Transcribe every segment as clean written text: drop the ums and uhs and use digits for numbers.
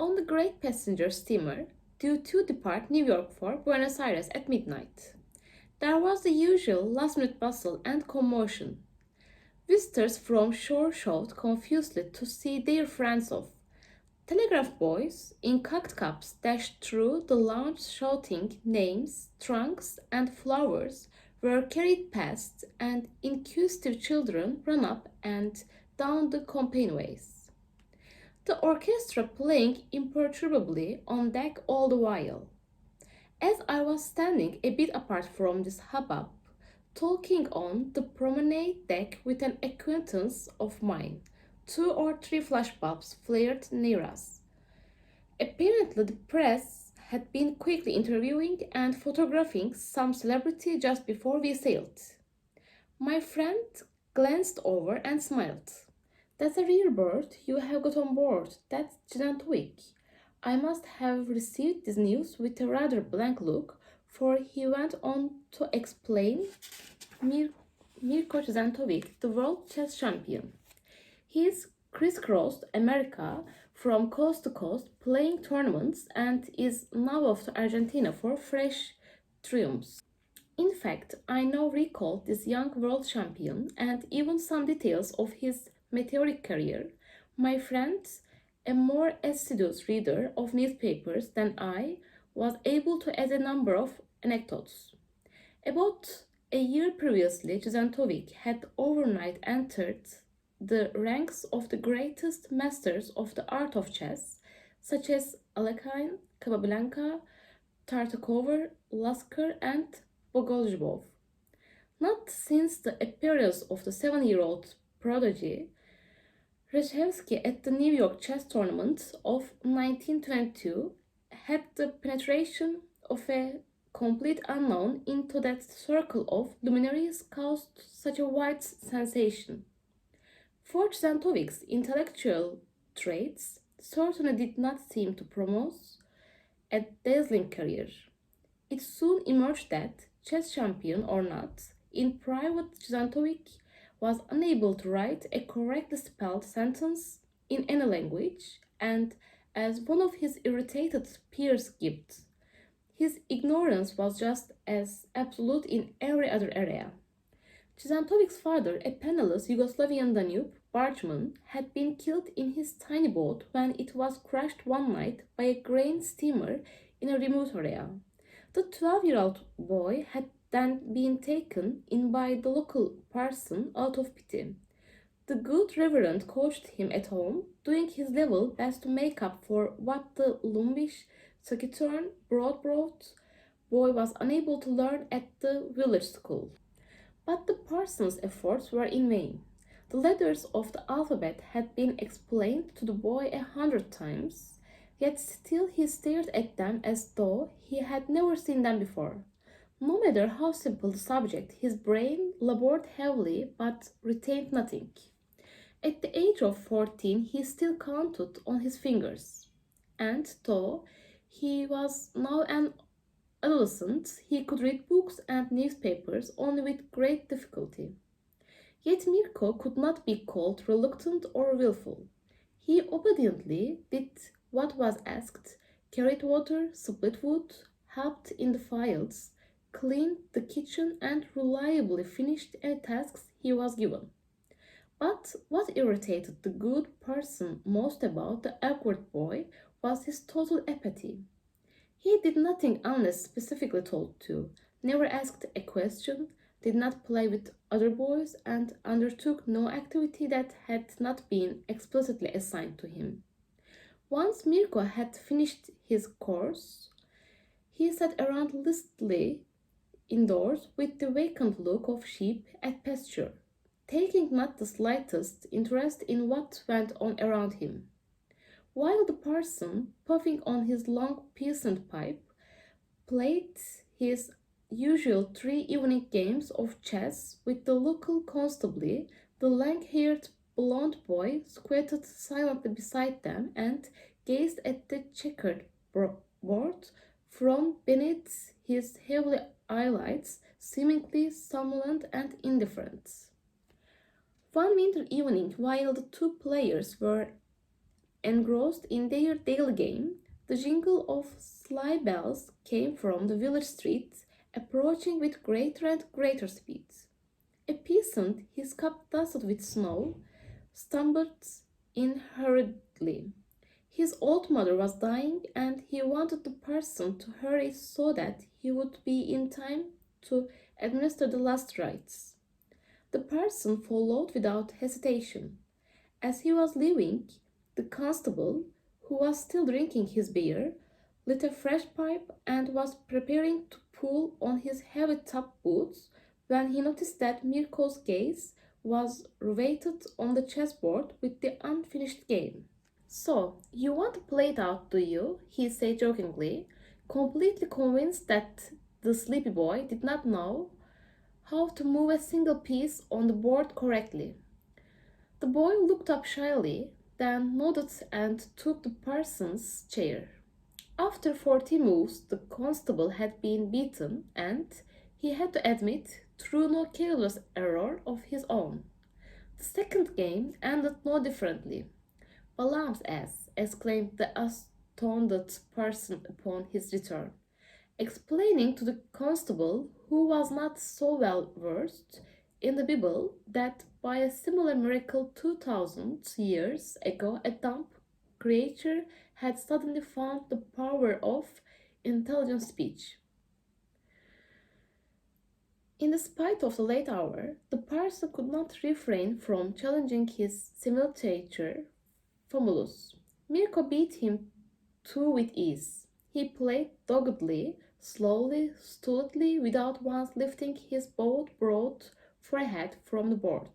on the great passenger steamer due to depart New York for Buenos Aires at midnight. There was the usual last-minute bustle and commotion. Visitors from shore showed confusedly to see their friends off. Telegraph boys in cocked caps dashed through the lounge shouting names, trunks, and flowers were carried past, and inquisitive children ran up and down the companionways. The orchestra playing imperturbably on deck all the while. As I was standing a bit apart from this hubbub, talking on the promenade deck with an acquaintance of mine, 2 or 3 flashbulbs flared near us. Apparently, the press had been quickly interviewing and photographing some celebrity just before we sailed. My friend glanced over and smiled. "That's a rare bird you have got on board. That's Zweig." I must have received this news with a rather blank look, for he went on to explain Mirko Zweig, the world chess champion. He's crisscrossed America from coast to coast playing tournaments and is now off to Argentina for fresh triumphs. In fact, I now recall this young world champion and even some details of his meteoric career. My friend, a more assiduous reader of newspapers than I, was able to add a number of anecdotes. About a year previously, Zweig had overnight entered the ranks of the greatest masters of the art of chess, such as Alekhine, Capablanca, Tartakover, Lasker, and Bogoljubov. Not since the appearance of the 7-year-old prodigy, Reshevsky at the New York chess tournament of 1922 had the penetration of a complete unknown into that circle of luminaries caused such a wide sensation. For Zweig's intellectual traits certainly did not seem to promote a dazzling career. It soon emerged that, chess champion or not, in private Zweig was unable to write a correctly spelled sentence in any language, and as one of his irritated peers gibed, his ignorance was just as absolute in every other area. Zweig's father, a penniless Yugoslavian Danube bargeman, had been killed in his tiny boat when it was crashed one night by a grain steamer in a remote area. The 12-year-old boy had then been taken in by the local parson out of pity. The good reverend coached him at home, doing his level best to make up for what the lumpish, taciturn, broad-browed boy was unable to learn at the village school. But the parson's efforts were in vain. The letters of the alphabet had been explained to the boy 100 times, yet still he stared at them as though he had never seen them before. No matter how simple the subject, his brain labored heavily but retained nothing. At the age of 14, he still counted on his fingers, and though he was now an adolescent, he could read books and newspapers only with great difficulty. Yet Mirko could not be called reluctant or willful. He obediently did what was asked, carried water, split wood, helped in the fields, cleaned the kitchen, and reliably finished any tasks he was given. But what irritated the good parson most about the awkward boy was his total apathy. He did nothing unless specifically told to, never asked a question, did not play with other boys, and undertook no activity that had not been explicitly assigned to him. Once Mirko had finished his course, he sat around listlessly indoors with the vacant look of sheep at pasture, taking not the slightest interest in what went on around him. While the parson, puffing on his long peasant pipe, played his usual 3 evening games of chess with the local constabulary, the lank-haired blond boy squatted silently beside them and gazed at the checkered board from beneath his heavy eyelids, seemingly somnolent and indifferent. One winter evening, while the 2 players were Engrossed in their daily game, the jingle of sleigh bells came from the village street, approaching with greater and greater speed. A peasant, his cap dusted with snow, stumbled in hurriedly. His old mother was dying, and he wanted the parson to hurry so that he would be in time to administer the last rites. The parson followed without hesitation. As he was leaving, the constable, who was still drinking his beer, lit a fresh pipe and was preparing to pull on his heavy top boots when he noticed that Mirko's gaze was riveted on the chessboard with the unfinished game. So, you want to play it out, do you? He said jokingly, completely convinced that the sleepy boy did not know how to move a single piece on the board correctly. The boy looked up shyly, then nodded and took the parson's chair. After 40 moves, the constable had been beaten, and he had to admit, through no careless error of his own. The second game ended no differently. "Balam's ass!" exclaimed the astounded parson upon his return, explaining to the constable, who was not so well versed in the Bible, that by a similar miracle 2000 years ago a dumb creature had suddenly found the power of intelligent speech. In spite of the late hour, the parson could not refrain from challenging his simultator Famulus. Mirko beat him too with ease. He played doggedly, slowly, stolidly, without once lifting his broad forehead from the board.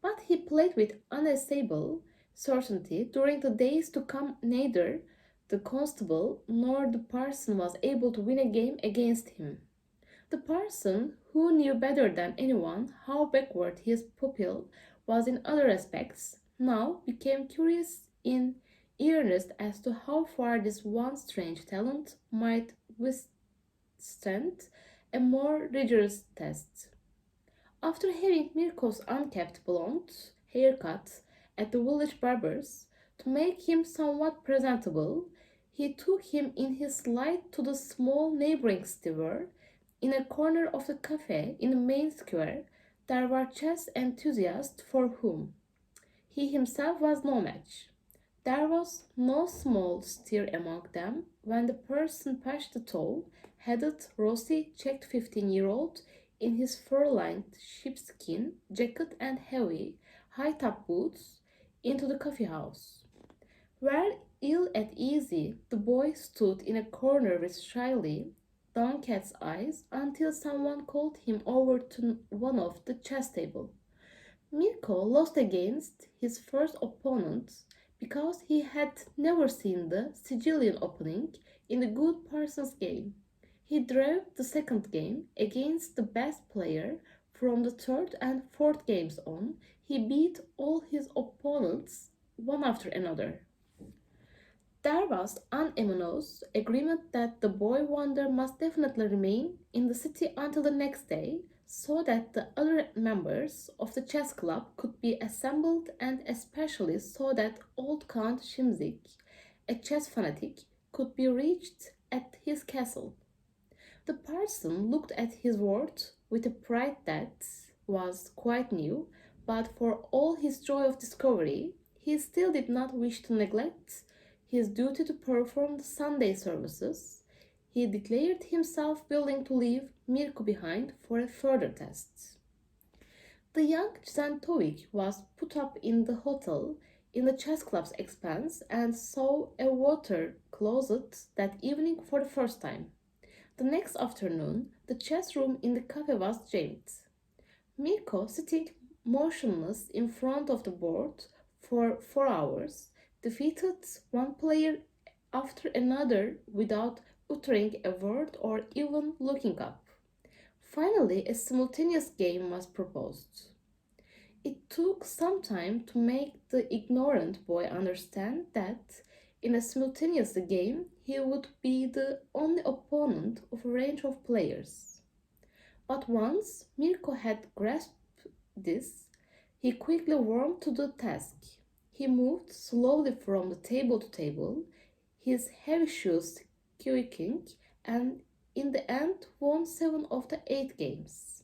But he played with unassailable certainty. During the days to come, neither the constable nor the parson was able to win a game against him. The parson, who knew better than anyone how backward his pupil was in other respects, now became curious in earnest as to how far this one strange talent might withstand a more rigorous test. After having Mirko's unkempt blonde hair cut at the village barber's to make him somewhat presentable, he took him in his slide to the small neighboring store. In a corner of the cafe in the main square, there were chess enthusiasts for whom he himself was no match. There was no small stir among them when the person patched the tall-headed, rosy-cheeked 15-year-old in his fur-lined sheepskin jacket and heavy, high-top boots into the coffee house. Where ill at ease, the boy stood in a corner with shyly downcast eyes until someone called him over to one of the chess table. Mirko lost against his first opponent because he had never seen the Sicilian opening in the good parson's game. He drew the second game against the best player. From the third and fourth games on, he beat all his opponents one after another. There was unanimous agreement that the boy wonder must definitely remain in the city until the next day, so that the other members of the chess club could be assembled, and especially so that old Count Shimzik, a chess fanatic, could be reached at his castle. The parson looked at his ward with a pride that was quite new, but for all his joy of discovery, he still did not wish to neglect his duty to perform the Sunday services. He declared himself willing to leave Mirko behind for a further test. The young Zentovik was put up in the hotel in the chess club's expense and saw a water closet that evening for the first time. The next afternoon, the chess room in the cafe was jammed. Mirko, sitting motionless in front of the board for 4 hours, defeated one player after another without uttering a word or even looking up. Finally, a simultaneous game was proposed. It took some time to make the ignorant boy understand that in a simultaneous game he would be the only opponent of a range of players. But once Mirko had grasped this, he quickly warmed to the task. He moved slowly from the table to table, his heavy shoes squeaking, and in the end won 7 of the 8 games.